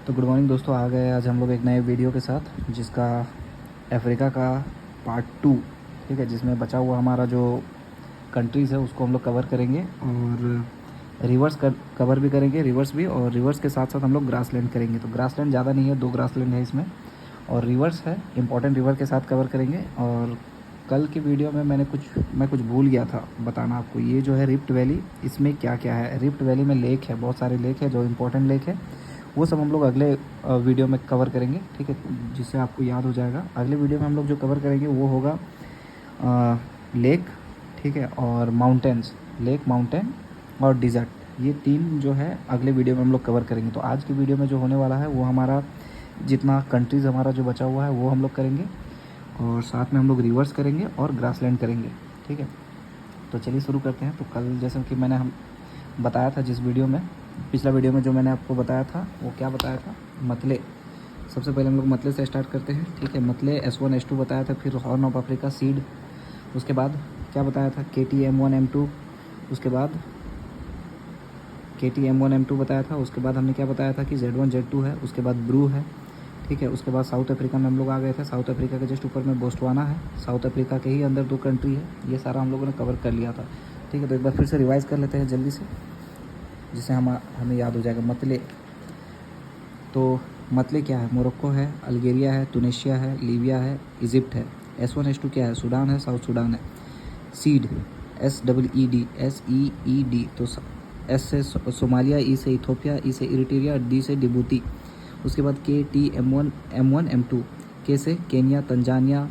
तो good morning दोस्तों, आ गए आज हम लोग एक नए वीडियो के साथ जिसका अफ्रीका का पार्ट 2, ठीक है, जिसमें बचा हुआ हमारा जो कंट्रीज़ है उसको हम लोग कवर करेंगे और रिवर्स कवर भी करेंगे, रिवर्स भी, और रिवर्स के साथ साथ हम लोग ग्रासलैंड करेंगे। तो ग्रासलैंड ज़्यादा नहीं है, 2 ग्रासलैंड है इसमें और रिवर्स है, इंपॉर्टेंट रिवर के साथ कवर करेंगे। और कल की वीडियो में मैं कुछ भूल गया था बताना आपको, ये जो है रिफ्ट वैली, इसमें क्या क्या है। रिफ्ट वैली में लेक है, बहुत सारे लेक है जो इंपॉर्टेंट लेक है, वो सब हम लोग अगले वीडियो में कवर करेंगे, ठीक है, जिससे आपको याद हो जाएगा। अगले वीडियो में हम लोग जो कवर करेंगे वो होगा लेक, ठीक है, और माउंटेन्स, लेक, माउंटेन और डिज़र्ट, ये 3 जो है अगले वीडियो में हम लोग कवर करेंगे। तो आज की वीडियो में जो होने वाला है वो हमारा जितना कंट्रीज़ हमारा जो बचा हुआ है वो हम लोग करेंगे और साथ में हम लोग रिवर्स करेंगे और ग्रासलैंड करेंगे, ठीक है। तो चलिए शुरू करते हैं। तो कल जैसा कि मैंने हम बताया था जिस वीडियो में, पिछला वीडियो में जो मैंने आपको बताया था वो क्या बताया था, मतले। सबसे पहले हम लोग मतले से स्टार्ट करते हैं, ठीक है। मतले S1 S2 बताया था, फिर हॉर्न ऑफ अफ्रीका सीड, उसके बाद क्या बताया था, KT M1 M2, उसके बाद KT M1 M2 बताया था। उसके बाद हमने क्या बताया था कि Z1 Z2 है, उसके बाद ब्रू है, ठीक है। उसके बाद साउथ अफ्रीका में हम लोग आ गए थे। साउथ अफ्रीका के जस्ट ऊपर में बोस्टवाना है, साउथ अफ्रीका के ही अंदर 2 कंट्री है। ये सारा हम लोगों ने कवर कर लिया था, ठीक है। तो एक बार फिर से रिवाइज़ कर लेते हैं जल्दी से, जिससे हमें याद हो जाएगा। मतले, तो मतले क्या है, मोरक्को है, अल्जीरिया है, तुनिशिया है, लीबिया है, इजिप्ट है। S1 S2 क्या है, सूडान है, साउथ सूडान है। सीड SEED, तो S से सोमालिया, E से इथोपिया, E से इरिट्रिया, D से डिबूती। उसके बाद KT M1 M2, के से केन्या, तंजानिया,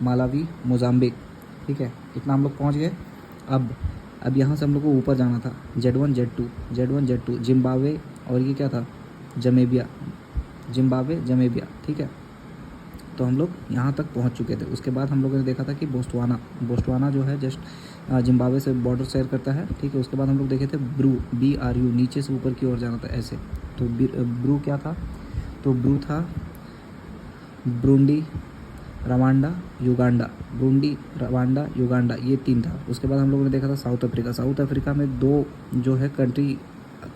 मालावी, मोजाम्बिक, ठीक है। इतना हम लोग पहुँच गए। अब यहाँ से हम लोग को ऊपर जाना था। Z1 Z2 जिम्बाब्वे, और ये क्या था, जमेबिया, जिम्बाब्वे जमेबिया, ठीक है। तो हम लोग यहाँ तक पहुँच चुके थे। उसके बाद हम लोगों ने देखा था कि बोस्टवाना जो है जस्ट जिम्बाब्वे से बॉर्डर शेयर करता है, ठीक है। उसके बाद हम लोग देखे थे BRU, नीचे से ऊपर की ओर जाना था ऐसे। तो ब्रू क्या था, तो ब्रू था Burundi, Rwanda, Uganda, Burundi, Rwanda, Uganda, ये 3 था। उसके बाद हम लोगों ने देखा था साउथ अफ्रीका में 2 जो है कंट्री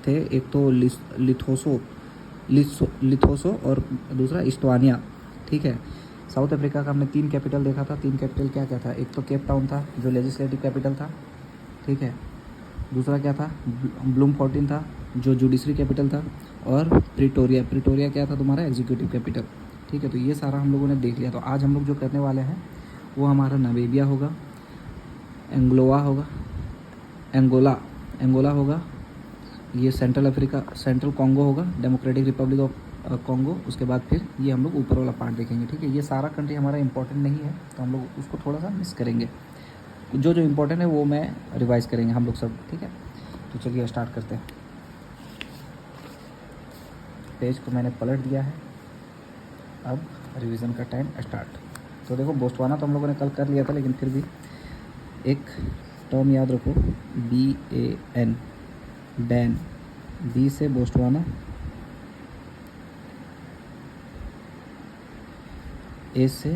थे, एक तो लिथोसो और दूसरा इस्टवानिया, ठीक है। साउथ अफ्रीका का हमने 3 कैपिटल देखा था। 3 कैपिटल क्या क्या था, एक तो केप टाउन था जो लेजिस्लेटिव कैपिटल था, ठीक है। दूसरा क्या था, ब्लूमफोर्टिन था जो जुडिशरी कैपिटल था, और प्रिटोरिया क्या था तुम्हारा, एग्जीक्यूटिव कैपिटल, ठीक है। तो ये सारा हम लोगों ने देख लिया। तो आज हम लोग जो करने वाले हैं वो हमारा नामीबिया होगा, एंगोला होगा, ये सेंट्रल कॉन्गो होगा, डेमोक्रेटिक रिपब्लिक ऑफ कॉन्गो। उसके बाद फिर ये हम लोग ऊपर वाला पार्ट देखेंगे, ठीक है। ये सारा कंट्री हमारा इंपॉर्टेंट नहीं है तो हम लोग उसको थोड़ा सा मिस करेंगे। जो जो इम्पोर्टेंट है वो मैं रिवाइज़ करेंगे हम लोग सब, ठीक है। तो चलिए स्टार्ट करते हैं। पेज को मैंने पलट दिया है, अब रिवीजन का टाइम स्टार्ट। तो देखो, बोस्टवाना तो हम लोगों ने कल कर लिया था, लेकिन फिर भी एक टर्म याद रखो, BAN, बैन, B से बोस्टवाना, A से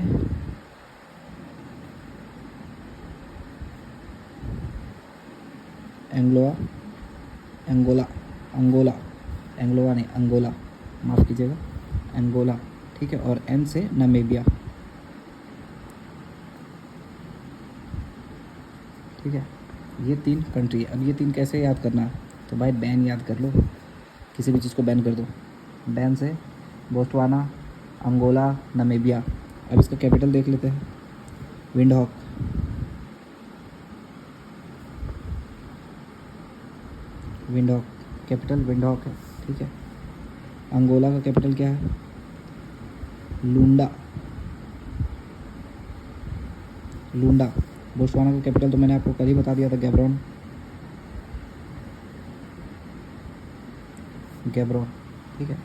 अंगोला, माफ़ कीजिएगा, अंगोला, ठीक है। और N से नामीबिया, ठीक है। ये 3 कंट्री है। अब ये 3 कैसे याद करना है, तो भाई बैन याद कर लो, किसी भी चीज़ को बैन कर दो। बैन से बोस्टवाना, अंगोला, नामीबिया। अब इसका कैपिटल देख लेते हैं, विंडहॉक, कैपिटल विंडहॉक है, ठीक है। अंगोला का कैपिटल क्या है, लूंडा। बोस्टवाना का कैपिटल तो मैंने आपको कल ही बता दिया था, गैब्रोन, ठीक है।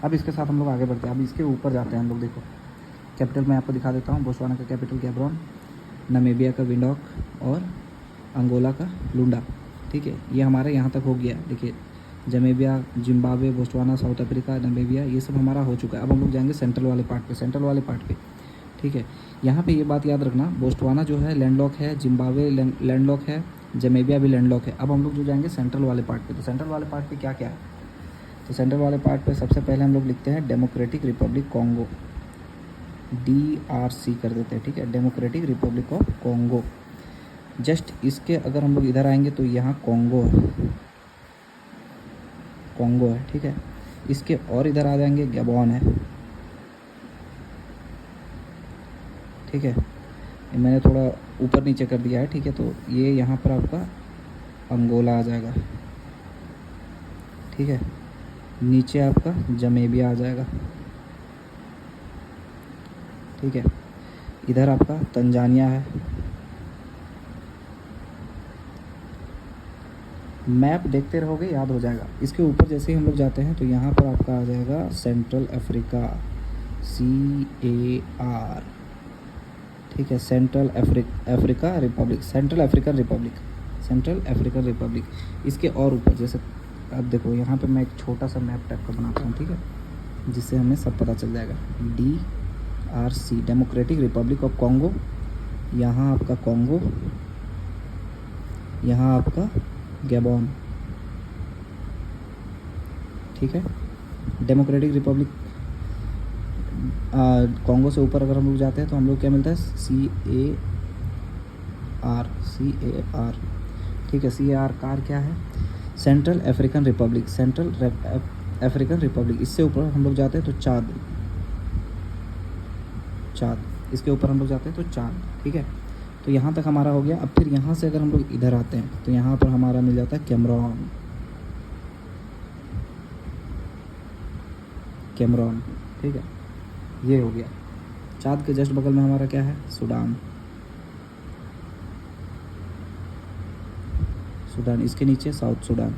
अब इसके साथ हम लोग आगे बढ़ते हैं। अब इसके ऊपर जाते हैं हम लोग। देखो, कैपिटल मैं आपको दिखा देता हूँ। बोस्टवाना का कैपिटल गैब्रोन, नामीबिया का विंडहॉक और अंगोला का लूंडा, ठीक है। ये हमारा यहाँ तक हो गया। देखिए, जमेबिया, जिम्बाब्वे, बोस्टवाना, साउथ अफ्रीका, नामीबिया, ये सब हमारा हो चुका है। अब हम लोग जाएंगे सेंट्रल वाले पार्ट पे, ठीक है। यहाँ पे ये बात याद रखना, बोस्टवाना जो है लैंडलॉक है, जिम्बाब्वे लैंडलॉक है, जमेबिया भी लैंडलॉक है। अब हम लोग जो जाएंगे सेंट्रल वाले पार्ट पे, तो सेंट्रल वाले पार्ट पे क्या क्या है, तो सेंट्रल वाले पार्ट पे सबसे पहले हम लोग लिखते हैं डेमोक्रेटिक रिपब्लिक कॉन्गो, DRC कर देते हैं, ठीक है, democratic Republic of Congo. Just इसके अगर हम लोग इधर आएंगे तो यहाँ कॉन्गो है, कॉन्गो है, ठीक है। इसके और इधर आ जाएंगे गैबॉन है, ठीक है। ये मैंने थोड़ा ऊपर नीचे कर दिया है, ठीक है। तो ये यहाँ पर आपका अंगोला आ जाएगा, ठीक है। नीचे आपका जमेबिया आ जाएगा, ठीक है। इधर आपका तंजानिया है। मैप देखते रहोगे याद हो जाएगा। इसके ऊपर जैसे ही हम लोग जाते हैं तो यहाँ पर आपका आ जाएगा सेंट्रल अफ्रीका, CAR, ठीक है। Central Africa Republic, central African Republic, central African Republic. इसके और ऊपर जैसे अब देखो यहाँ पे मैं एक छोटा सा मैप टाइप का बनाता हूँ, ठीक है, जिससे हमें सब पता चल जाएगा। DRC democratic Republic of Congo, यहाँ आपका कॉन्गो, यहाँ आपका गैबॉन, ठीक है। डेमोक्रेटिक रिपब्लिक कॉन्गो से ऊपर अगर हम लोग जाते हैं तो हम लोग क्या मिलता है, CAR, ठीक है। CAR क्या है, central African Republic, central African Republic. इससे ऊपर हम लोग जाते हैं तो चाद, इसके ऊपर हम लोग जाते हैं तो चाद, ठीक है। तो यहाँ तक हमारा हो गया। अब फिर यहाँ से अगर हम लोग इधर आते हैं तो यहाँ पर हमारा मिल जाता है कैमरॉन, ठीक है। ये हो गया। चाद के जस्ट बगल में हमारा क्या है, सूडान, इसके नीचे साउथ सूडान,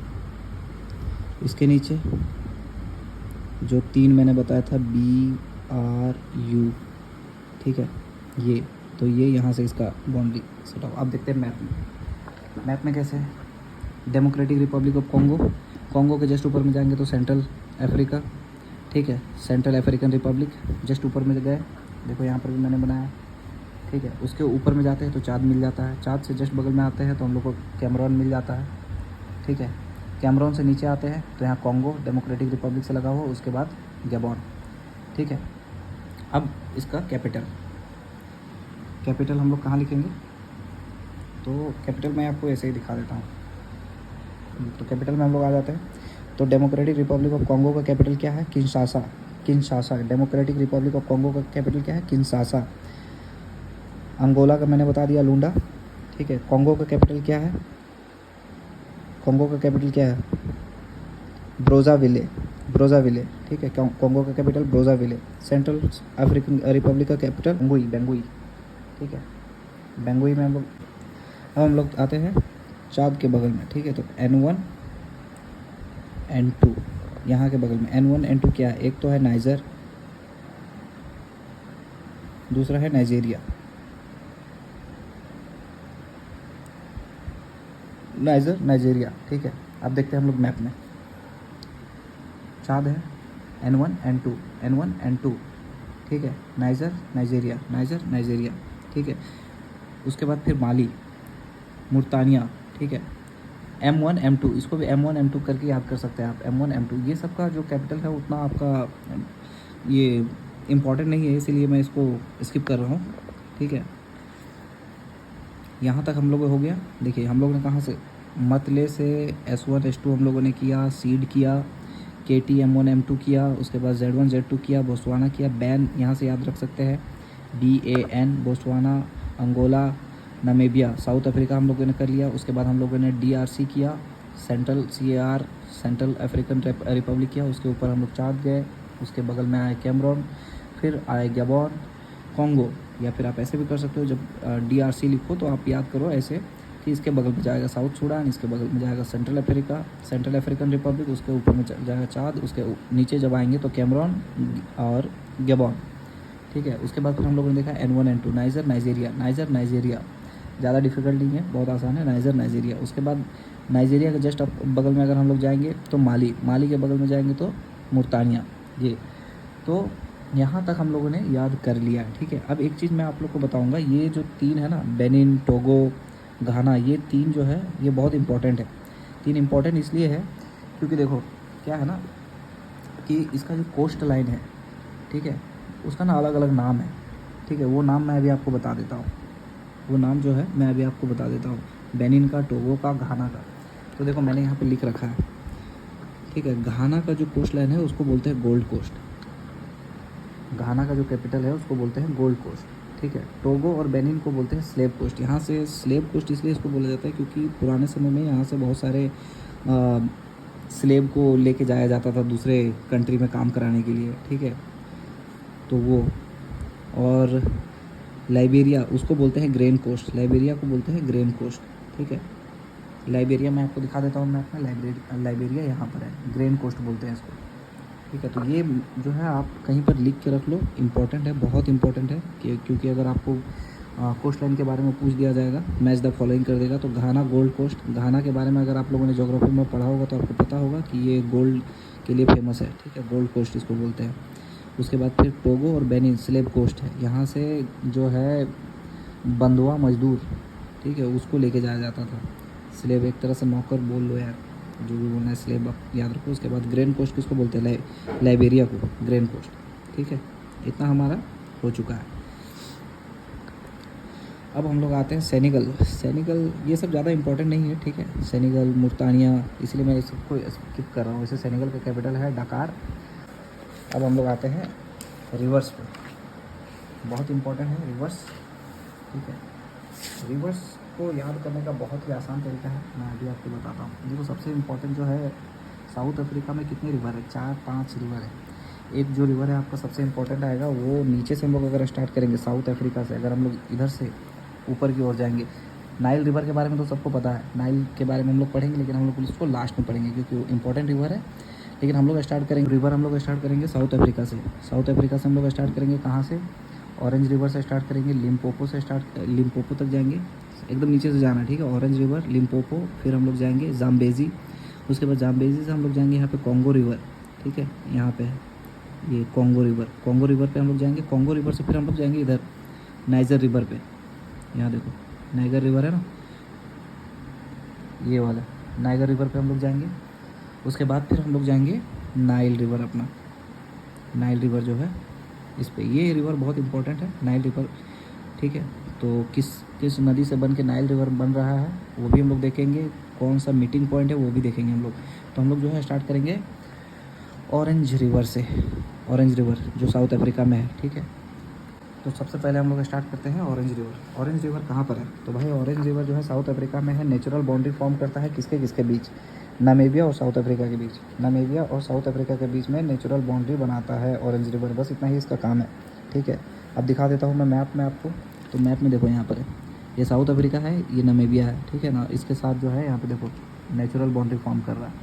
इसके नीचे जो 3 मैंने बताया था BRU, ठीक है। ये तो ये यहाँ से इसका बाउंड्री सेट ऑफ। अब देखते हैं मैप में कैसे है। डेमोक्रेटिक रिपब्लिक ऑफ कॉन्गो के जस्ट ऊपर में जाएंगे तो सेंट्रल अफ्रीका, ठीक है। सेंट्रल अफ्रीकन रिपब्लिक जस्ट ऊपर में गए, देखो यहाँ पर भी मैंने बनाया, ठीक है। उसके ऊपर में जाते हैं तो चाद मिल जाता है। चाद से जस्ट बगल में आते हैं तो हम लोग को कैमरॉन मिल जाता है, ठीक है। कैमरॉन से नीचे आते हैं तो यहाँ कॉन्गो डेमोक्रेटिक रिपब्लिक से लगा हुआ, उसके बाद गैबॉन, ठीक है। अब इसका कैपिटल हम लोग कहाँ लिखेंगे, तो कैपिटल मैं आपको ऐसे ही दिखा देता हूँ। तो कैपिटल में हम लोग आ जाते हैं तो डेमोक्रेटिक रिपब्लिक ऑफ कॉन्गो का कैपिटल क्या है, Kinshasa. Democratic Republic of Congo का कैपिटल क्या है, किंशासा। अंगोला का मैंने बता दिया, लूंडा, ठीक है। कॉन्गो का कैपिटल क्या है, ब्रोज़ाविले, ठीक है। कॉन्गो का कैपिटल ब्रोज़ाविले। सेंट्रल अफ्रीकन रिपब्लिक का कैपिटल बेंगुई, ठीक है। बेंगुई में अब हम लोग आते हैं चाद के बगल में, ठीक है। तो N1 N2 यहाँ के बगल में N1 N2 क्या है, एक तो है नाइजर, दूसरा है नाइजीरिया, ठीक है। अब देखते हैं हम लोग मैप में, चाद है N1 N2, ठीक है। नाइजीरिया, ठीक है। उसके बाद फिर माली, मुर्तानिया, ठीक है। M1 M2, इसको भी M1 M2 करके याद कर सकते हैं आप, M1 M2। ये सब का जो कैपिटल है उतना आपका ये इम्पॉर्टेंट नहीं है, इसीलिए मैं इसको स्किप कर रहा हूँ, ठीक है। यहाँ तक हम लोग हो गया। देखिए हम लोग ने कहाँ से, मतले से S1 S2 हम लोगों ने किया, सीड किया, KT M1 M2 किया, उसके बाद Z1 Z2 किया, बोस्वाना किया, बैन यहाँ से याद रख सकते हैं, BAN, Botswana, Angola, Namibia, South Africa हम लोगों ने कर लिया। उसके बाद हम लोगों ने DRC किया, central CAR, central African Republic किया। उसके ऊपर हम लोग चाद गए, उसके बगल में आए कैमरॉन, फिर आए गैबॉन, कॉन्गो, या फिर आप ऐसे भी कर सकते हो, जब DRC लिखो तो आप याद करो ऐसे कि इसके बगल में जाएगा साउथ सूडान, इसके बगल में जाएगा सेंट्रल अफ्रीकन रिपब्लिक, उसके ऊपर में जाएगा चाद, उसके नीचे जब आएंगे तो कैमरॉन और गैबॉन, ठीक है। उसके बाद फिर हम लोगों ने देखा N1 N2, नाइजर, ज़्यादा डिफिकल्ट नहीं है, बहुत आसान है, नाइजीरिया। उसके बाद नाइजीरिया के जस्ट बगल में अगर हम लोग जाएंगे तो माली के बगल में जाएंगे तो मुर्तानिया। ये तो यहाँ तक हम लोगों ने याद कर लिया, ठीक है। अब एक चीज़ मैं आप लोग को बताऊँगा, ये जो 3 है ना, बेनिन, टोगो, घाना, ये 3 जो है ये बहुत इंपॉर्टेंट है। 3 इंपॉर्टेंट इसलिए है क्योंकि देखो क्या है ना, कि इसका जो कोस्ट लाइन है, ठीक है, उसका ना अलग अलग नाम है, ठीक है। वो नाम मैं अभी आपको बता देता हूँ, वो नाम जो है मैं अभी आपको बता देता हूँ। बेनिन का, टोगो का, घाना का। तो देखो मैंने यहाँ पे लिख रखा है, ठीक है। घाना का जो कोस्ट लाइन है उसको बोलते हैं गोल्ड कोस्ट। घाना का जो कैपिटल है उसको बोलते हैं गोल्ड कोस्ट, ठीक है। टोगो और बेनिन को बोलते हैं स्लेव कोस्ट। यहाँ से स्लेव कोस्ट इसलिए इसको बोला जाता है क्योंकि पुराने समय में यहाँ से बहुत सारे स्लेव को लेके जाया जाता था दूसरे कंट्री में काम कराने के लिए, ठीक है। तो वो, और लाइबेरिया उसको बोलते हैं ग्रेन कोस्ट। लाइबेरिया को बोलते हैं ग्रेन कोस्ट, ठीक है। लाइबेरिया मैं आपको दिखा देता हूँ मैप में। लाइबेरिया यहाँ पर है, ग्रेन कोस्ट बोलते हैं इसको, ठीक है। तो ये जो है आप कहीं पर लिख के रख लो, इम्पॉर्टेंट है, बहुत इंपॉर्टेंट है क्योंकि अगर आपको कोस्ट लाइन के बारे में पूछ दिया जाएगा, मैच द फॉलोइंग कर देगा, तो घाना गोल्ड कोस्ट। घाना के बारे में अगर आप लोगों ने ज्योग्राफी में पढ़ा होगा तो आपको पता होगा कि ये गोल्ड के लिए फेमस है, ठीक है। गोल्ड कोस्ट इसको बोलते हैं। उसके बाद फिर टोगो और बेनिन स्लेव कोस्ट है। यहाँ से जो है बंधुआ मजदूर, ठीक है, उसको लेके जाया जाता था। स्लेव एक तरह से नौकर बोल लो यार, जो भी बोलना है, स्लेब आप याद रखो। उसके बाद ग्रेन कोस्ट किसको बोलते हैं, लाइबेरिया को ग्रेन कोस्ट, ठीक है। इतना हमारा हो चुका है। अब हम लोग आते हैं सेनेगल। सेनेगल ये सब ज़्यादा इंपॉर्टेंट नहीं है, ठीक है। सेनेगल, मुर्तानिया, इसलिए मैं सबको स्किप कर रहा हूँ। वैसे सेनेगल का कैपिटल है डकार। अब हम लोग आते हैं रिवर्स पे, बहुत इंपॉर्टेंट है रिवर्स, ठीक है। रिवर्स को याद करने का बहुत ही आसान तरीका है, मैं अभी आपको बताता हूँ। देखो सबसे इम्पोर्टेंट जो है, साउथ अफ्रीका में कितने रिवर है, 4-5 रिवर है। एक जो रिवर है आपका सबसे इम्पोर्टेंट आएगा, वो नीचे से हम लोग अगर स्टार्ट करेंगे साउथ अफ्रीका से, अगर हम लोग इधर से ऊपर की ओर जाएंगे, नाइल रिवर के बारे में तो सबको पता है, नाइल के बारे में हम लोग पढ़ेंगे, लेकिन हम लोग इसको लास्ट में पढ़ेंगे क्योंकि वो इंपॉर्टेंट रिवर है। लेकिन हम लोग स्टार्ट करेंगे रिवर, हम लोग स्टार्ट करेंगे साउथ अफ्रीका से। साउथ अफ्रीका से हम लोग स्टार्ट करेंगे कहाँ से, ऑरेंज रिवर से स्टार्ट करेंगे, लिम्पोपो से लिम्पोपो तक जाएंगे, एकदम नीचे से जाना है, ठीक है। ऑरेंज रिवर, लिम्पोपो, फिर हम लोग जाएंगे जाम्बेजी। उसके बाद जाम्बेजी से हम लोग जाएंगे यहाँ पे कॉन्गो रिवर, ठीक है। यहाँ पे है ये कॉन्गो रिवर। कॉन्गो रिवर पे हम लोग जाएंगे। कॉन्गो रिवर से फिर हम लोग जाएंगे इधर नाइजर रिवर पे। यहाँ देखो नाइगर रिवर है ना, ये वाला नाइगर रिवर पे हम लोग जाएंगे। उसके बाद फिर हम लोग जाएंगे नाइल रिवर, अपना नाइल रिवर जो है इस पे, ये रिवर बहुत इंपॉर्टेंट है नाइल रिवर, ठीक है। तो किस नदी से बन के नाइल रिवर बन रहा है वो भी हम लोग देखेंगे, कौन सा मीटिंग पॉइंट है वो भी देखेंगे हम लोग। तो हम लोग जो है स्टार्ट करेंगे ऑरेंज रिवर से, ऑरेंज रिवर जो साउथ अफ्रीका में है, ठीक है। तो सबसे पहले हम लोग स्टार्ट करते हैं ऑरेंज रिवर। ऑरेंज रिवर कहाँ पर है, तो भाई ऑरेंज रिवर जो है साउथ अफ्रीका में है। नेचुरल बाउंड्री फॉर्म करता है किसके किसके बीच, नामीबिया और साउथ अफ्रीका के बीच। नामीबिया और साउथ अफ्रीका के बीच में नेचुरल बाउंड्री बनाता है ऑरेंज रिवर, बस इतना ही इसका काम है, ठीक है। अब दिखा देता हूँ मैं मैप में आपको। तो मैप में देखो यहाँ पर है, ये साउथ अफ्रीका है, ये नामीबिया है, ठीक है ना। इसके साथ जो है यहाँ पे देखो नेचुरल बाउंड्री फॉर्म कर रहा है,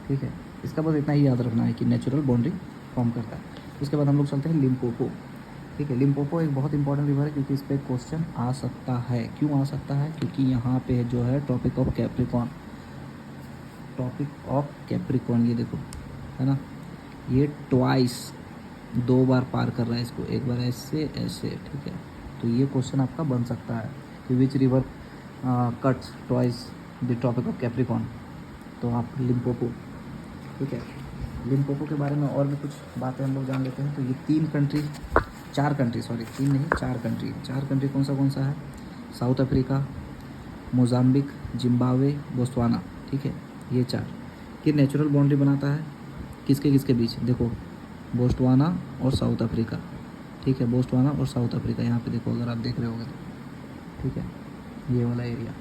ठीक है। इसका बस इतना ही याद रखना है कि नेचुरल बाउंड्री फॉर्म करता है। उसके बाद हम लोग चलते हैं लिम्पोपो, ठीक है। लिम्पोपो एक बहुत इंपॉर्टेंट रिवर है क्योंकि इस पर क्वेश्चन आ सकता है। क्यों आ सकता है, क्योंकि यहाँ पे जो है tropic of Capricorn, tropic of Capricorn, ये देखो है ना, ये ट्वाइस 2 बार पार कर रहा है इसको, एक बार ऐसे ऐसे, ठीक है। तो ये क्वेश्चन आपका बन सकता है कि which river cuts twice the tropic of Capricorn, तो आप लिम्पोपो, ठीक है। लिम्पोपो के बारे में और भी कुछ बातें हम लोग जान लेते हैं। तो ये 4 कंट्री, सॉरी 3 नहीं 4 कंट्री। 4 कंट्री कौन सा है, south Africa, Mozambique, Zimbabwe, Botswana, ठीक है। ये 4 ये नेचुरल बाउंड्री बनाता है किसके किसके बीच, देखो बोत्सवाना और साउथ अफ्रीका, ठीक है। बोत्सवाना और साउथ अफ्रीका, यहाँ पे देखो अगर आप देख रहे होगे तो, ठीक है। ये वाला एरिया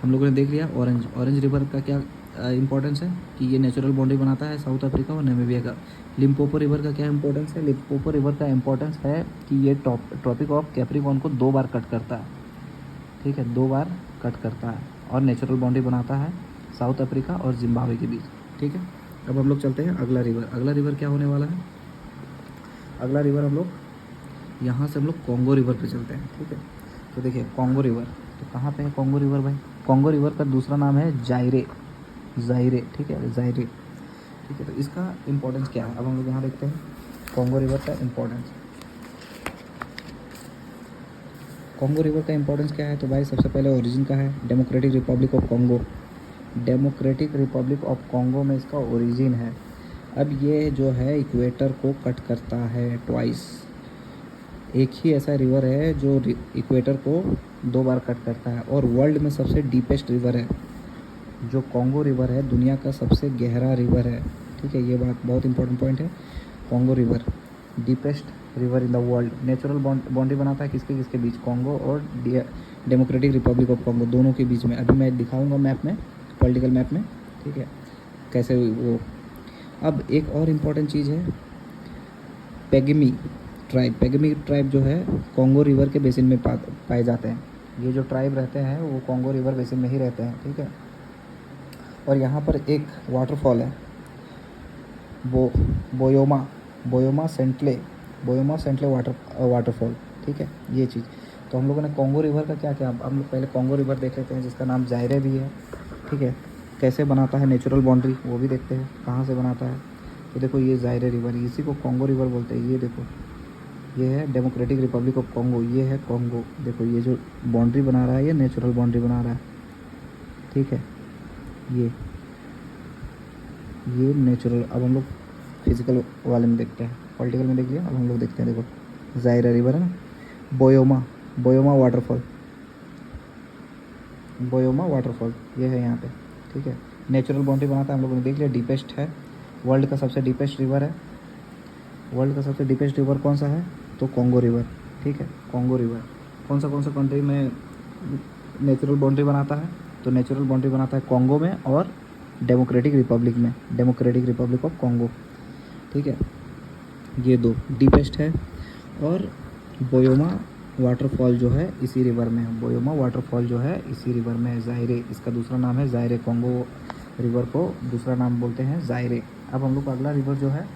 हम लोगों ने देख लिया। ऑरेंज रिवर का क्या इंपॉर्टेंस है कि ये नेचुरल बाउंड्री बनाता है साउथ अफ्रीका और नामीबिया का। लिम्पोपो रिवर का क्या इंपॉर्टेंस है, लिम्पोपो रिवर का इंपॉर्टेंस है कि ये ट्रॉपिक ऑफ कैप्रिकॉर्न को 2 बार कट करता है, ठीक है, 2 बार कट करता है और नेचुरल बाउंड्री बनाता है साउथ अफ्रीका और जिम्बाब्वे के बीच, ठीक है। अब हम लोग चलते हैं अगला रिवर। अगला रिवर क्या होने वाला है, अगला रिवर हम लोग यहाँ से हम लोग कॉन्गो रिवर पे चलते हैं, ठीक है। तो देखिए कॉन्गो रिवर, तो कहाँ पे है कॉन्गो रिवर भाई, कॉन्गो रिवर का दूसरा नाम है जायरे, ठीक है, जायरे, ठीक है। तो इसका इंपॉर्टेंस क्या है, अब हम लोग यहाँ देखते हैं कॉन्गो रिवर का इंपॉर्टेंस। कॉन्गो रिवर का इंपॉर्टेंस क्या है, तो भाई सबसे पहले ओरिजिन का है democratic Republic of Congo. Democratic Republic of Congo में इसका ओरिजिन है। अब ये जो है इक्वेटर को कट करता है ट्वाइस। एक ही ऐसा रिवर है जो इक्वेटर को 2 बार कट करता है। और वर्ल्ड में सबसे डीपेस्ट रिवर है जो कॉन्गो रिवर है, दुनिया का सबसे गहरा रिवर है। ठीक है, ये बात बहुत इंपॉर्टेंट पॉइंट है। Congo river deepest river in the world. Natural boundary बनाता है किसके किसके बीच, कॉन्गो और डेमोक्रेटिक रिपब्लिक ऑफ कॉन्गो, दोनों के बीच में। अभी मैं दिखाऊंगा मैप में, पॉलिटिकल मैप में, ठीक है, कैसे वो। अब एक और इम्पॉर्टेंट चीज़ है, पेगमी ट्राइब। पेगमी ट्राइब जो है कॉन्गो रिवर के बेसिन में पाए जाते हैं। ये जो ट्राइब रहते हैं वो कॉन्गो रिवर बेसिन में ही रहते हैं। ठीक है, और यहाँ पर एक वाटरफॉल है, बोयोमा बोयोमा सेंटले वाटरफॉल। ठीक है, ये चीज़। तो हम लोगों ने कॉन्गो रिवर का क्या क्या, हम लोग पहले कॉन्गो रिवर देख लेते हैं जिसका नाम जायरे भी है। ठीक है, कैसे बनाता है नेचुरल बाउंड्री वो भी देखते हैं, कहाँ से बनाता है। तो देखो ये जायरे रिवर, इसी को कॉन्गो रिवर बोलते हैं। ये देखो, ये है डेमोक्रेटिक रिपब्लिक ऑफ कॉन्गो, ये है कॉन्गो। देखो ये जो बाउंड्री बना रहा है ये नेचुरल बाउंड्री बना रहा है। ठीक है, ये नेचुरल। अब हम लोग फिजिकल वाले में देखते हैं, पॉलिटिकल में देख लिया, अब हम लोग देखते हैं। देखो जायरा रिवर है ना, बोयोमा वाटरफॉल ये है यहाँ पे। ठीक है, नेचुरल बाउंड्री बनाता है, हम लोगों ने देख लिया। डीपेस्ट है, वर्ल्ड का सबसे डीपेस्ट रिवर है। वर्ल्ड का सबसे डीपेस्ट रिवर कौन सा है, तो कॉन्गो रिवर। ठीक है, कॉन्गो रिवर कौन सा कंट्री में नेचुरल बाउंड्री बनाता है, तो नेचुरल बाउंड्री बनाता है कॉन्गो में और डेमोक्रेटिक रिपब्लिक में, डेमोक्रेटिक रिपब्लिक ऑफ कॉन्गो। ठीक है, ये 2 डीपेस्ट है। और बोयोमा वाटरफॉल जो है इसी रिवर में है, बोयोमा वाटरफॉल जो है इसी रिवर में है, जायरे इसका दूसरा नाम है, जायरे। कॉन्गो रिवर को दूसरा नाम बोलते हैं जायरे। अब हम लोग का अगला रिवर जो है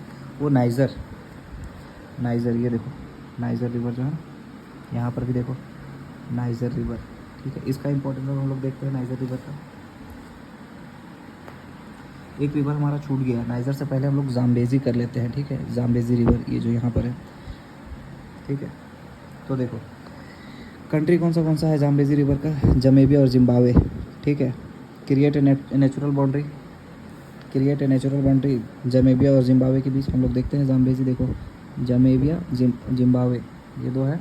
वो नाइजर, ये देखो नाइजर रिवर जो है ना, यहाँ पर भी देखो नाइजर रिवर। ठीक है, इसका इंपॉर्टेंस हम लोग देखते हैं नाइजर रिवर का। एक रिवर हमारा छूट गया, नाइजर से पहले हम लोग जाम्बेजी कर लेते हैं। ठीक है, जाम्बेजी रिवर ये जो यहाँ पर है। ठीक है, तो देखो कंट्री कौन सा है जाम्बेजी रिवर का, जमेबिया और जिम्बाब्वे। ठीक है, क्रिएट ए नेचुरल बाउंड्री जमेबिया और जिम्बाब्वे के बीच। हम लोग देखते हैं जाम्बेजी, देखो जमेबिया जिम्बाब्वे ये 2 है।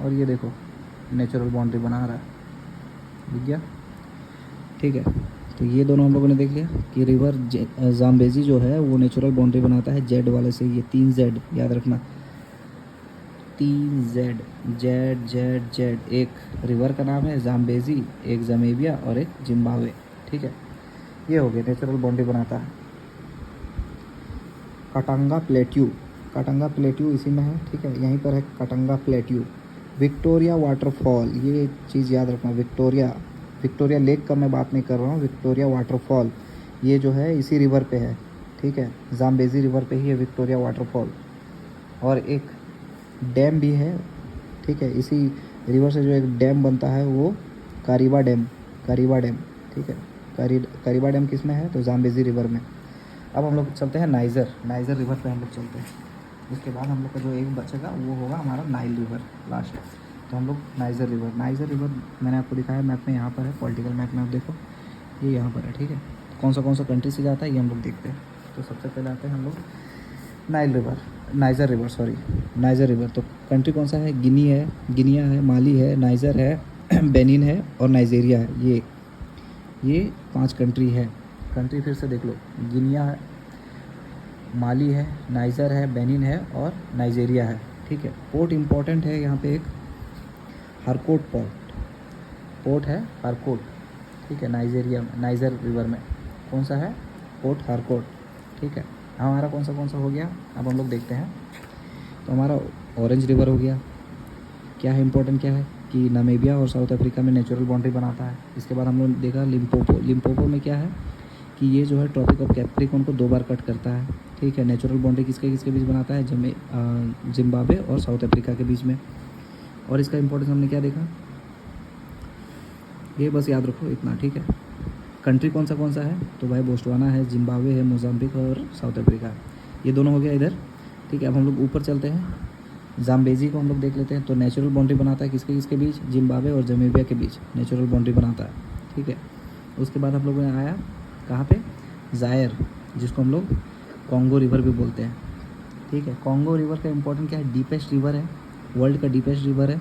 और ये देखो नेचुरल बाउंड्री बना रहा है, दिख गया। ठीक है, तो ये दोनों हम लोगों ने देख लिया कि रिवर जाम्बेजी जो है वो नेचुरल बाउंड्री बनाता है जेड वाले से। ये 3 जेड याद रखना, 3 जेड। एक रिवर का नाम है जाम्बेजी, एक जमेबिया और एक जिम्बाब्वे। ठीक है, ये हो गया नेचुरल बाउंड्री बनाता है। काटांगा प्लेट्यू इसी में है। ठीक है, यहीं पर है काटांगा प्लेट्यू। विक्टोरिया वाटरफॉल, ये चीज़ याद रखना, विक्टोरिया लेक का मैं बात नहीं कर रहा हूँ, विक्टोरिया वाटरफॉल ये जो है इसी रिवर पे है। ठीक है, जाम्बेजी रिवर पे ही है विक्टोरिया वाटरफॉल। और एक डैम भी है। ठीक है, इसी रिवर से जो एक डैम बनता है वो कारीबा डैम। ठीक है, कारीबा डैम किस में है, तो जाम्बेजी रिवर में। अब हम लोग चलते हैं नाइजर रिवर पे हम लोग चलते हैं। उसके बाद हम लोग का जो एक बचेगा वो होगा हमारा नाइल रिवर लास्ट। तो हम लोग नाइजर रिवर मैंने आपको दिखाया मैप में, यहाँ पर है पॉलिटिकल मैप में, आप देखो ये यहाँ पर है। ठीक है, कौन सा कंट्री से जाता है ये हम लोग देखते हैं। तो सबसे पहले आते हैं हम लोग नाइजर रिवर। तो कंट्री कौन सा है, गिनिया है, माली है, नाइजर है, बेनिन है और नाइजेरिया है। ये 5 कंट्री है। कंट्री फिर से देख लो, गिनिया है, माली है, नाइजर है, बेनिन है और नाइजेरिया है। ठीक है, पोर्ट इम्पोर्टेंट है यहाँ पे, एक हरकोट पोर्ट है, हरकोट। ठीक है, नाइजर रिवर में कौन सा है, पोर्ट हरकोट। ठीक है, हमारा कौन सा हो गया, अब हम लोग देखते हैं। तो हमारा ऑरेंज रिवर हो गया। क्या है इंपॉर्टेंट, क्या है कि नामीबिया और साउथ अफ्रीका में नेचुरल बाउंड्री बनाता है। इसके बाद हम लोग देखा लिम्पोपो में क्या है कि ये जो है ट्रॉपिक ऑफ कैप्रिकॉर्न को 2 बार कट करता है। ठीक है, नेचुरल बाउंड्री किसके बीच बनाता है, जिम्बाब्वे और साउथ अफ्रीका के बीच में। और इसका इंपॉर्टेंस हमने क्या देखा, ये बस याद रखो इतना। ठीक है, कंट्री कौन सा है, तो भाई बोस्टवाना है, जिम्बाब्वे है, मोजाम्बिक और साउथ अफ्रीका, ये दोनों हो गया इधर। ठीक है, अब हम लोग ऊपर चलते हैं, जाम्बेजी को हम लोग देख लेते हैं। तो नेचुरल बाउंड्री बनाता है किसके बीच, जिम्बाब्वे और जमेबिया के बीच नेचुरल बाउंड्री बनाता है। ठीक है, उसके बाद हम लोगों ने आया कहाँ पे, जायर, जिसको हम लोग कॉन्गो रिवर भी बोलते हैं, ठीक है। कॉन्गो रिवर का इंपॉर्टेंट क्या है, डीपेस्ट रिवर है, वर्ल्ड का डीपेस्ट रिवर है।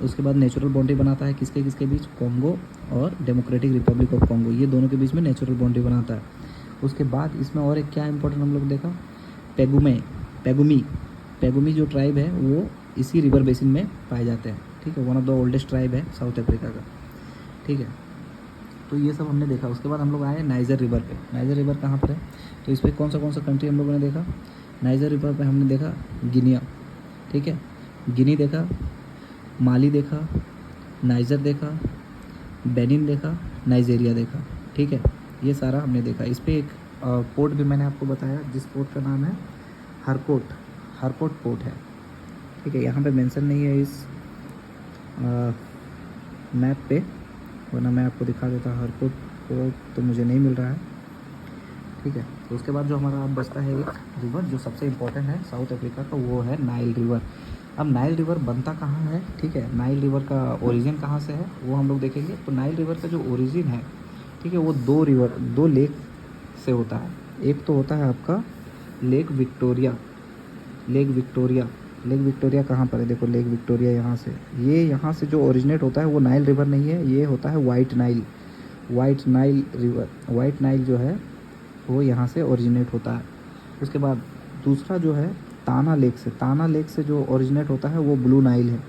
उसके बाद नेचुरल बाउंड्री बनाता है किसके किसके बीच, कॉन्गो और डेमोक्रेटिक रिपब्लिक ऑफ कॉन्गो, ये दोनों के बीच में नेचुरल बाउंड्री बनाता है। उसके बाद इसमें और एक क्या इंपॉर्टेंट हम लोग देखा, पैगुमी जो ट्राइब है वो इसी रिवर बेसिन में पाए जाते हैं, ठीक है। One of the oldest tribe है साउथ अफ्रीका का, ठीक है। तो ये सब हमने देखा। उसके बाद हम लोग आए नाइजर रिवर पे। नाइजर रिवर कहाँ पर है, तो इस पर कौन सा कंट्री हम लोगों ने देखा, नाइजर रिवर पे हमने देखा गिनिया, ठीक है। गिनी देखा, माली देखा, नाइजर देखा, बेनिन देखा, नाइजेरिया देखा, ठीक है। ये सारा हमने देखा। इस पर एक पोर्ट भी मैंने आपको बताया जिस पोर्ट का नाम है हरकोट पोर्ट है, ठीक है। यहाँ पे मेंशन नहीं है इस मैप पे, वरना मैं आपको दिखा देता। हरकोट पोर्ट तो मुझे नहीं मिल रहा है, ठीक है। तो उसके बाद जो हमारा अब बचता है एक रिवर जो सबसे इम्पोर्टेंट है साउथ अफ्रीका का, वो है नाइल रिवर। अब नाइल रिवर बनता कहाँ है, ठीक है, नाइल रिवर का ओरिजिन कहाँ से है वो हम लोग देखेंगे। तो नाइल रिवर का जो ओरिजिन है, ठीक है, वो दो लेक से होता है। एक तो होता है आपका लेक विक्टोरिया। लेक विक्टोरिया कहाँ पर है, देखो लेक विक्टोरिया यहाँ से, ये यहाँ से जो ओरिजिनेट होता है वो नाइल रिवर नहीं है, ये होता है white Nile river. White Nile जो है वो यहाँ से ओरिजिनेट होता है। उसके बाद दूसरा जो है ताना लेक से जो ओरिजिनेट होता है वो ब्लू नाइल है,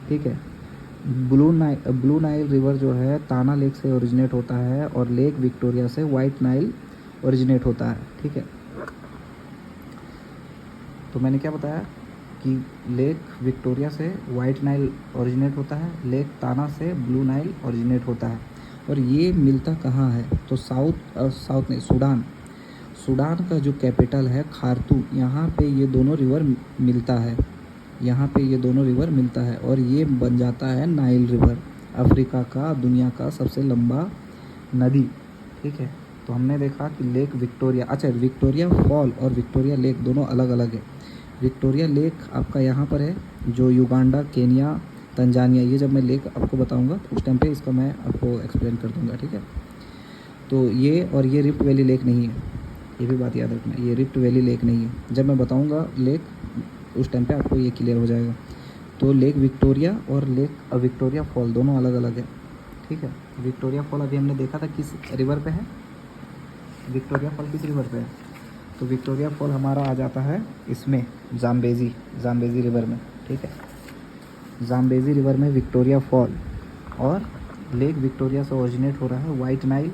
ठीक है। ब्लू नाइल रिवर जो है ताना लेक से ओरिजिनेट होता है और लेक विक्टोरिया से वाइट नाइल ओरिजिनेट होता है, ठीक है। तो मैंने क्या बताया कि लेक विक्टोरिया से वाइट नाइल ओरिजिनेट होता है, लेक ताना से ब्लू नाइल ओरिजिनेट होता है। और ये मिलता कहाँ है, तो सूडान का जो कैपिटल है खार्तूम, यहाँ पे ये दोनों रिवर मिलता है और ये बन जाता है नाइल रिवर, अफ्रीका का दुनिया का सबसे लंबा नदी, ठीक है। तो हमने देखा कि लेक विक्टोरिया, अच्छा विक्टोरिया फॉल और विक्टोरिया लेक दोनों अलग अलग है। विक्टोरिया लेक आपका यहाँ पर है जो युगांडा, केनिया, तंजानिया, ये जब मैं लेक आपको बताऊँगा तो उस टाइम पे इसका मैं आपको एक्सप्लेन कर दूँगा, ठीक है। तो ये रिफ्ट वैली लेक नहीं है, ये भी बात याद रखना, ये रिफ्ट वैली लेक नहीं है। जब मैं बताऊंगा लेक उस टाइम पे आपको ये क्लियर हो जाएगा। तो लेक विक्टोरिया और लेक विक्टोरिया फॉल दोनों अलग अलग है, ठीक है। विक्टोरिया फॉल अभी हमने देखा था किस रिवर पे है, विक्टोरिया फॉल किस रिवर पे है, तो विक्टोरिया फॉल हमारा आ जाता है इसमें जाम्बेजी रिवर में, ठीक है। जाम्बेजी रिवर में विक्टोरिया फॉल, और लेक विक्टोरिया से ओरिजिनेट हो रहा है वाइट नाइल,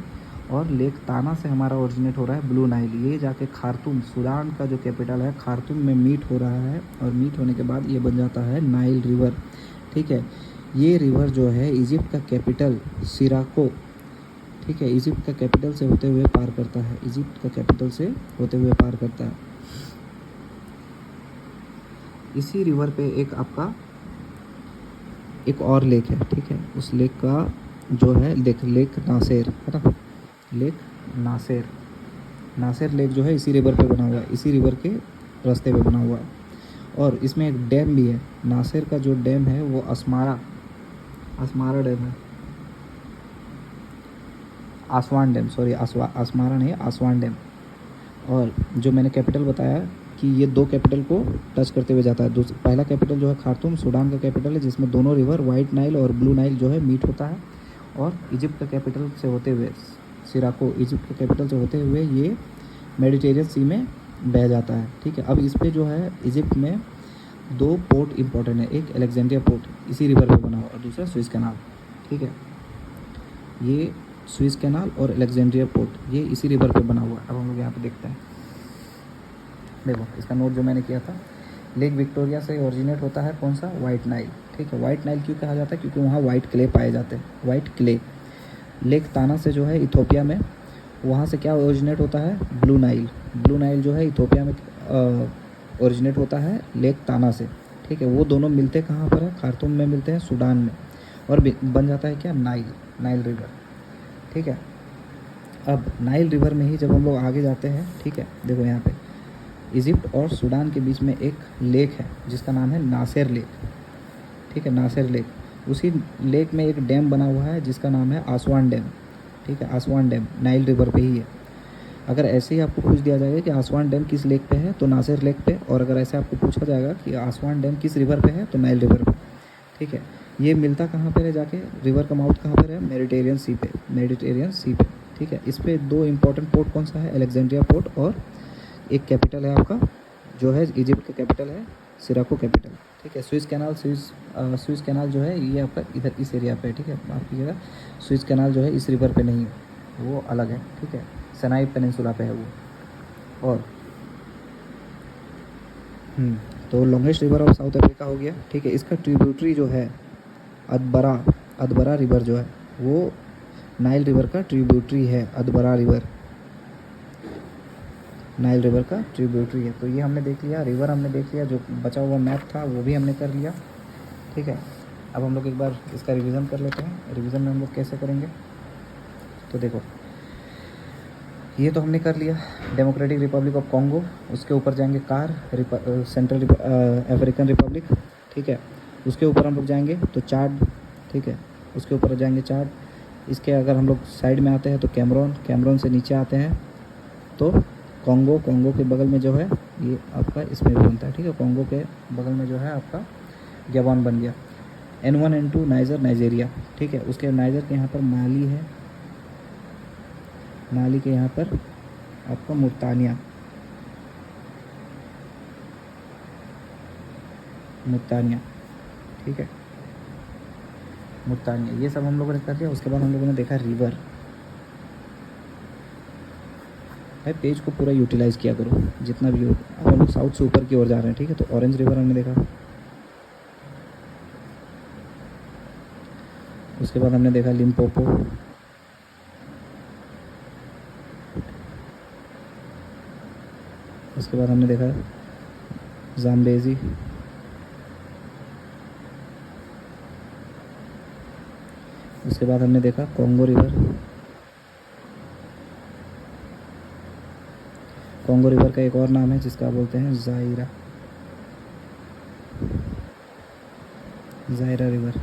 और लेक ताना से हमारा ओरिजिनेट हो रहा है ब्लू नाइल। ये जाके खार्तूम, सूडान का जो कैपिटल है खार्तूम में मीट हो रहा है, और मीट होने के बाद ये बन जाता है नाइल रिवर, ठीक है। ये रिवर जो है इजिप्ट का कैपिटल सिराको, ठीक है, इजिप्ट का कैपिटल से होते हुए पार करता है, इसी रिवर पे एक आपका एक और लेक है, ठीक है। उस लेक का जो है लेक नासेर है ना, लेक नासेर लेक जो है इसी रिवर पे बना हुआ है, इसी रिवर के रास्ते पे बना हुआ है। और इसमें एक डैम भी है, नासेर का जो डैम है वो अस्मारा डैम है, आसवान डैम, सॉरी अस्मारा नहीं, आसवान डैम। और जो मैंने कैपिटल बताया कि ये दो कैपिटल को टच करते हुए जाता है। पहला कैपिटल जो है खार्तूम सूडान का कैपिटल है, जिसमें दोनों रिवर वाइट नाइल और ब्लू नाइल जो है मीट होता है, और इजिप्ट का कैपिटल से होते हुए सिराको, इजिप्ट के कैपिटल से होते हुए ये मेडिटेरियन सी में बह जाता है, ठीक है। अब इस पे जो है इजिप्ट में दो पोर्ट इंपॉर्टेंट है, एक अलेक्जेंड्रिया पोर्ट इसी रिवर पे बना हुआ और दूसरा स्विस कैनाल, ठीक है। ये स्विस कैनाल और अलेक्जेंड्रिया पोर्ट ये इसी रिवर पे बना हुआ है। अब हम लोग यहाँ पे देखते हैं, देखो इसका नोट जो मैंने किया था, लेक विक्टोरिया से ओरिजिनेट होता है कौन सा, वाइट नाइल, ठीक है। वाइट नाइल क्यों कहा जाता है, क्योंकि वहाँ वाइट क्ले पाए जाते हैं, वाइट क्ले। लेक ताना से जो है इथोपिया में, वहाँ से क्या ओरिजिनेट होता है, ब्लू नाइल जो है इथोपिया में ओरिजिनेट होता है लेक ताना से, ठीक है। वो दोनों मिलते कहाँ पर है, खार्तूम में मिलते हैं, सूडान में, और बन जाता है क्या, नाइल रिवर, ठीक है। अब नाइल रिवर में ही जब हम लोग आगे जाते हैं, ठीक है, देखो यहाँ पे इजिप्ट और सूडान के बीच में एक लेक है जिसका नाम है नासेर लेक, ठीक है, नासेर लेक। उसी लेक में एक डैम बना हुआ है जिसका नाम है आसवान डैम, ठीक है, आसवान डैम नाइल रिवर पे ही है। अगर ऐसे ही आपको पूछ दिया जाएगा कि आसवान डैम किस लेक पे है तो नासिर लेक पे, और अगर ऐसे आपको पूछा जाएगा कि आसवान डैम किस रिवर पे है तो नाइल रिवर पे। ठीक है, ये मिलता कहाँ पर है जाके, रिवर का माउथ कहाँ पर है, मेडिटेरियन सी पे, मेडिटेरियन सी पे। ठीक है, इस पे दो इंपॉर्टेंट पोर्ट कौन सा है, अलेक्जेंड्रिया पोर्ट, और एक कैपिटल है आपका जो है इजिप्ट का कैपिटल है सिराको कैपिटल। ठीक है, स्विस कैनाल, स्विस कैनाल जो है ये आपका इधर इस एरिया पे है। ठीक है, माफ़ कीजिएगा, स्विस कैनाल जो है इस रिवर पे नहीं है, वो अलग है। ठीक है, सनाई पेनिनसुला पे है वो। और तो longest river of south Africa हो गया। ठीक है, इसका ट्रिब्यूटरी जो है अदबरा, अदबरा रिवर जो है वो नाइल रिवर का ट्रिब्यूटरी है। अदबरा रिवर नाइल रिवर का ट्रिब्यूटरी है। तो ये हमने देख लिया, रिवर हमने देख लिया, जो बचा हुआ मैप था वो भी हमने कर लिया। ठीक है, अब हम लोग एक बार इसका रिवीजन कर लेते हैं। रिवीजन में हम लोग कैसे करेंगे, तो देखो ये तो हमने कर लिया, डेमोक्रेटिक रिपब्लिक ऑफ कॉन्गो, उसके ऊपर जाएंगे कार, सेंट्रल अफ्रीकन रिपब्लिक। ठीक है, उसके ऊपर हम लोग जाएंगे तो चाड। ठीक है, उसके ऊपर जाएंगे चाड। इसके अगर हम लोग साइड में आते हैं तो कैमरून, कैमरून से नीचे आते हैं तो कॉन्गो, कॉन्गो के बगल में जो है ये आपका इसमें भी बनता है। ठीक है, कॉन्गो के बगल में जो है आपका गैबॉन बन गया। N1 N2 niger, Nigeria. ठीक है, उसके नाइजर के यहाँ पर माली है, माली के यहाँ पर आपका मुर्तानिया, मुर्तानिया। ठीक है, मुर्तानिया, ये सब हम लोगों ने कर लिया। उसके बाद हम लोगों ने देखा रिवर। भाई पेज को पूरा यूटिलाइज़ किया करो जितना भी हो। अब हम लोग साउथ से ऊपर की ओर जा रहे हैं। ठीक है, तो ऑरेंज रिवर हमने देखा, उसके बाद हमने देखा लिम्पोपो, उसके बाद हमने देखा जाम्बेजी, उसके बाद हमने देखा कॉन्गो रिवर। कॉन्गो रिवर का एक और नाम है जिसका बोलते हैं जायरा, जायरा रिवर।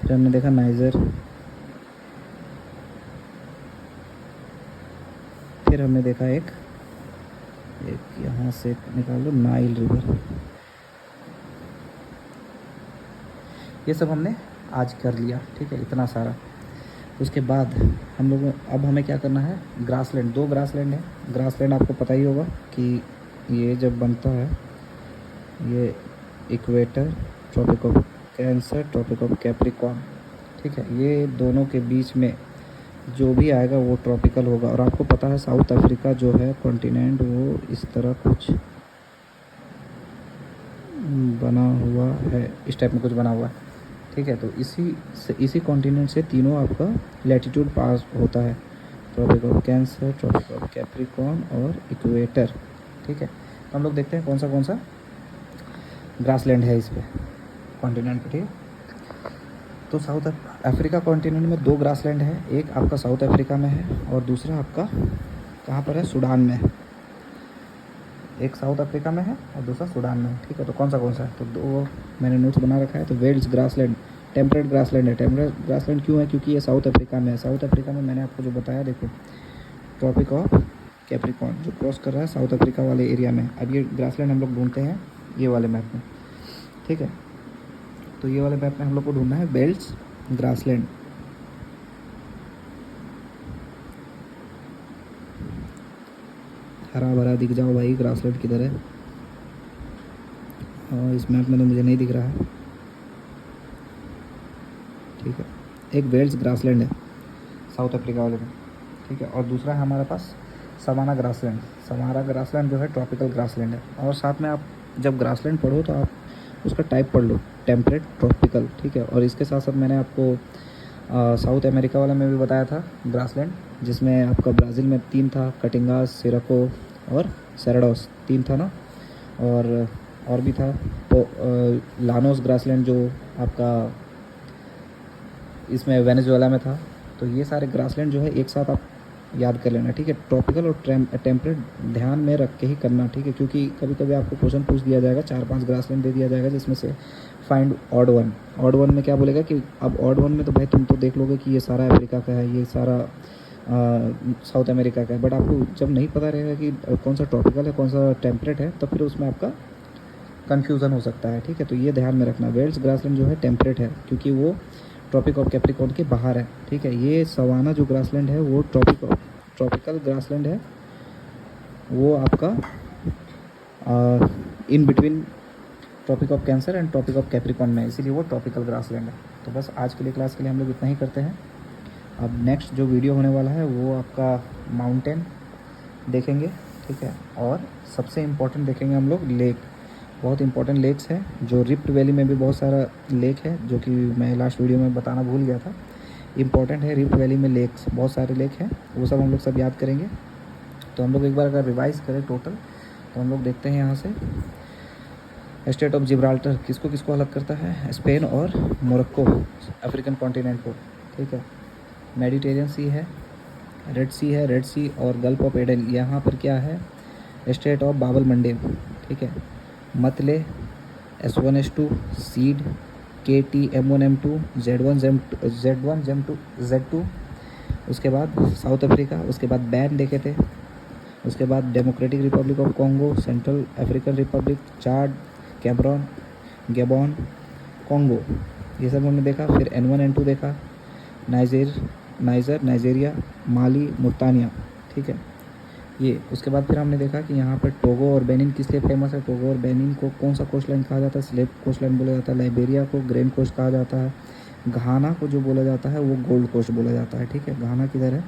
फिर हमने देखा नाइजर, फिर हमने देखा एक यहाँ से निकाल लो नाइल रिवर। ये सब हमने आज कर लिया। ठीक है, इतना सारा। उसके बाद हम लोग अब हमें क्या करना है, ग्रासलैंड, दो ग्रासलैंड है। ग्रासलैंड आपको पता ही होगा कि ये जब बनता है ये equator, tropic of Cancer, tropic of Capricorn. ठीक है, ये दोनों के बीच में जो भी आएगा वो ट्रॉपिकल होगा। और आपको पता है साउथ अफ्रीका जो है कॉन्टिनेंट वो इस तरह कुछ बना हुआ है, इस टाइप में कुछ बना हुआ है। ठीक है, तो इसी कॉन्टिनेंट से तीनों आपका लैटिट्यूड पास होता है, tropic of Cancer, tropic of Capricorn और इक्वेटर। ठीक है, तो हम लोग देखते हैं कौन सा ग्रासलैंड है इस पे कॉन्टिनेंट पे। ठीक है, तो साउथ अफ्रीका कॉन्टिनेंट में दो ग्रासलैंड है, एक आपका साउथ अफ्रीका में है और दूसरा आपका कहाँ पर है, सूडान में है। एक साउथ अफ्रीका में है और दूसरा सूडान में है। ठीक है, तो कौन सा है, तो दो मैंने नोट्स बना रखा है। तो वेल्स ग्रासलैंड टेम्परेट ग्रासलैंड है। टेम्परेट ग्रासलैंड क्यों है, क्योंकि ये साउथ अफ्रीका में है। साउथ अफ्रीका में मैंने आपको जो बताया, देखो ट्रॉपिक ऑफ कैप्रिकॉर्न जो क्रॉस कर रहा है साउथ अफ्रीका वाले एरिया में। अब ये ग्रासलैंड हम लोग ढूंढते हैं ये वाले मैप में। ठीक है, तो ये वाले मैप में हम लोग को ढूंढना है बेल्ट्स ग्रासलैंड। हरा भरा दिख जाओ भाई, ग्रासलैंड किधर है, और इस मैप में तो मुझे नहीं दिख रहा है। ठीक है, एक वेल्स ग्रासलैंड है साउथ अफ्रीका वाले में। ठीक है, और दूसरा है हमारे पास सवाना ग्रासलैंड। सवाना ग्रासलैंड जो है ट्रॉपिकल ग्रासलैंड है। और साथ में आप जब ग्रासलैंड पढ़ो तो आप उसका टाइप पढ़ लो, टेम्परेट, ट्रॉपिकल। ठीक है, और इसके साथ साथ मैंने आपको साउथ अमेरिका वाला में भी बताया था ग्रासलैंड, जिसमें आपका ब्राज़ील में 3 था, कटिंगास, सिराको और सेराडोस, 3 था ना। और भी था लानोस ग्रासलैंड जो आपका इसमें वेनेजुएला में था। तो ये सारे ग्रासलैंड जो है एक साथ आप याद कर लेना। ठीक है, ट्रॉपिकल और टेम्परेट ध्यान में रख के ही करना। ठीक है, क्योंकि कभी कभी आपको क्वेश्चन पूछ दिया जाएगा, 4-5 ग्रासलैंड दे दिया जाएगा जिसमें से find odd one. Odd one में क्या बोलेगा कि अब ऑड वन में तो भाई तुम तो देख लोगे कि ये सारा अफ्रीका का है, ये सारा साउथ अमेरिका का है, बट आपको जब नहीं पता रहेगा कि कौन सा ट्रॉपिकल है कौन सा टेम्परेट है, तो फिर उसमें आपका कन्फ्यूज़न हो सकता है, ठीक है। तो ये ध्यान में रखना, वेल्स ग्रासलैंड जो है टेम्परेट है क्योंकि वो ट्रॉपिक ऑफ कैप्रिकॉर्न के बाहर है, ठीक है। ये सवाना जो ग्रासलैंड है वो ट्रॉपिकल ग्रासलैंड है, वो आपका in between tropic of Cancer and tropic of Capricorn में, इसीलिए वो ट्रॉपिकल ग्रासलैंड है। तो बस आज के लिए क्लास के लिए हम लोग इतना ही करते हैं। अब नेक्स्ट जो वीडियो होने वाला है वो आपका माउंटेन देखेंगे, ठीक है। और सबसे इम्पोर्टेंट देखेंगे हम लोग लेक, बहुत इंपॉर्टेंट लेक्स हैं, जो रिफ्ट वैली में भी बहुत सारा लेक है, जो कि मैं लास्ट वीडियो में बताना भूल गया था। इंपॉर्टेंट है, रिफ्ट वैली में लेक्स बहुत सारे लेक हैं, वो सब हम लोग सब याद करेंगे। तो हम लोग एक बार अगर रिवाइज करें टोटल, तो हम लोग देखते हैं यहाँ से स्टेट ऑफ जिब्राल्टर किसको किसको अलग करता है, स्पेन और मोरक्को, अफ्रीकन कॉन्टिनेंट को, ठीक है। मेडिटेरियन सी है, रेड सी और गल्फ ऑफ एडन, यहाँ पर क्या है, स्टेट ऑफ बाबल मंडेब, ठीक है। मतले, S1S2, seed, KT M1 M2, Z1 Z2, उसके बाद साउथ अफ्रीका, उसके बाद बैन देखे थे, उसके बाद democratic Republic of Congo, central African Republic, Chad, Cameron, Gabon, Congo, ये सब हमने देखा। फिर N1 N2 देखा, नाइजेरिया, माली, मुर्तानिया, ठीक है ये। उसके बाद फिर हमने देखा कि यहाँ पर टोगो और बेनिन किस लिए फेमस है, टोगो और बेनिन को कौन सा कोस्ट लाइन कहा जाता है, स्लेव कोस्ट लाइन बोला जाता है। लाइबेरिया को ग्रेन कोस्ट कहा जाता है। घाना को जो बोला जाता है वो गोल्ड कोस्ट बोला जाता है, ठीक है। घाना किधर है,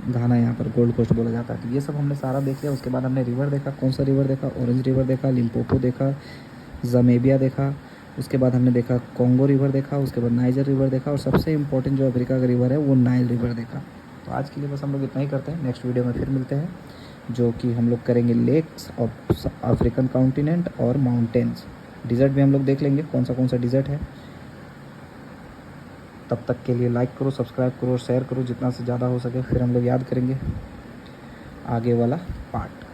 घाना यहाँ पर गोल्ड कोस्ट बोला जाता है। तो ये सब हमने सारा देख लिया। उसके बाद हमने रिवर देखा, कौन सा रिवर देखा, ऑरेंज रिवर देखा, लिम्पोपो देखा, जमेबिया देखा, उसके बाद हमने देखा कॉन्गो रिवर देखा, उसके बाद नाइजर रिवर देखा, और सबसे इंपॉर्टेंट जो अफ्रीका का रिवर है वो नाइल रिवर देखा। तो आज के लिए बस हम लोग इतना ही करते हैं, नेक्स्ट वीडियो में फिर मिलते हैं, जो कि हम लोग करेंगे लेक्स ऑफ अफ्रीकन कॉन्टिनेंट और माउंटेन्स। डिज़र्ट भी हम लोग देख लेंगे कौन सा डिज़र्ट है। तब तक के लिए लाइक करो, सब्सक्राइब करो और शेयर करो जितना से ज़्यादा हो सके, फिर हम लोग याद करेंगे आगे वाला पार्ट।